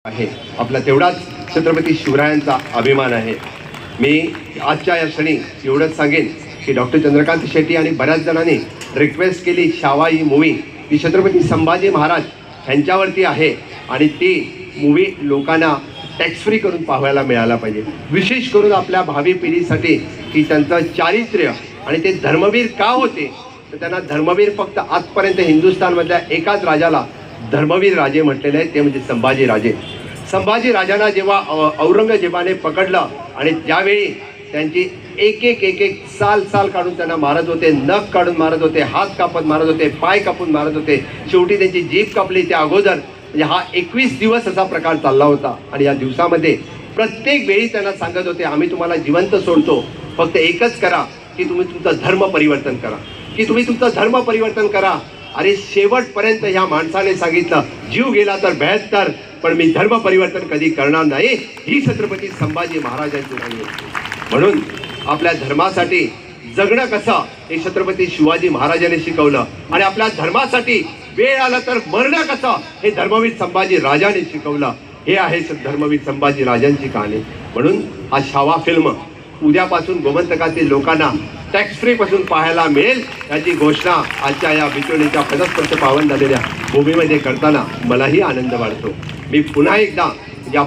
आहे आपला तेवढाच छत्रपती शिवरायांचा अभिमान आहे। मी आजच्या या क्षणी एवढंच सांगेन की डॉक्टर चंद्रकांत शेट्टी आणि बऱ्याच जणांनी रिक्वेस्ट केली शावा ही मूवी की छत्रपती संभाजी महाराज यांच्यावरती आहे आणि ती मूवी लोकांना टॅक्स फ्री करून पाहायला मिळायला पाहिजे, विशेष करून आपल्या भावी पिढीसाठी की त्यांचं चारित्र्य आणि ते धर्मवीर का होते। तर त्यांना धर्मवीर फक्त आजपर्यंत हिंदुस्थानमधल्या एकाच राजाला धर्मवीर राजे म्हटलेले आहेत, ते म्हणजे संभाजी राजे। संभाजी राजांना जेव्हा औरंगजेबाने पकडलं आणि ज्यावेळी त्यांची एक एक साल काढून त्यांना मारत होते, नख काढून मारत होते, हात कापत मारत होते, पाय कापून मारत होते, शेवटी त्यांची जीभ कापली। त्या अगोदर म्हणजे हा 21 दिवस असा प्रकार चालला होता आणि या दिवसामध्ये प्रत्येक वेळी त्यांना सांगत होते आम्ही तुम्हाला जिवंत सोडतो, फक्त एकच करा की तुम्ही तुमचं धर्म परिवर्तन करा, की तुम्ही तुमचं धर्म परिवर्तन करा। अरे शेवटपर्यंत ह्या माणसाने सांगितलं जीव गेला तर 72 पण मी धर्म परिवर्तन कधी करणार नाही। ही छत्रपती संभाजी महाराजांची राणी होती। म्हणून आपल्या धर्मासाठी जगणं कसं हे छत्रपती शिवाजी महाराजांनी शिकवलं आणि आपल्या धर्मासाठी वेळ आला तर मरणं कसं हे धर्मवीर संभाजी राजाने शिकवलं। हे आहे धर्मवीर संभाजी राजांची कहाणी। म्हणून हा शावा फिल्म उद्यापासून गोमंतकातील लोकांना टॅक्स फ्री पासून पाहायला मिळेल याची घोषणा आजच्या या बिचोलीच्या पदस्पर्श पावन झालेल्या भूमीमध्ये करताना मलाही आनंद वाटतो। मी पुन्हा एकदा या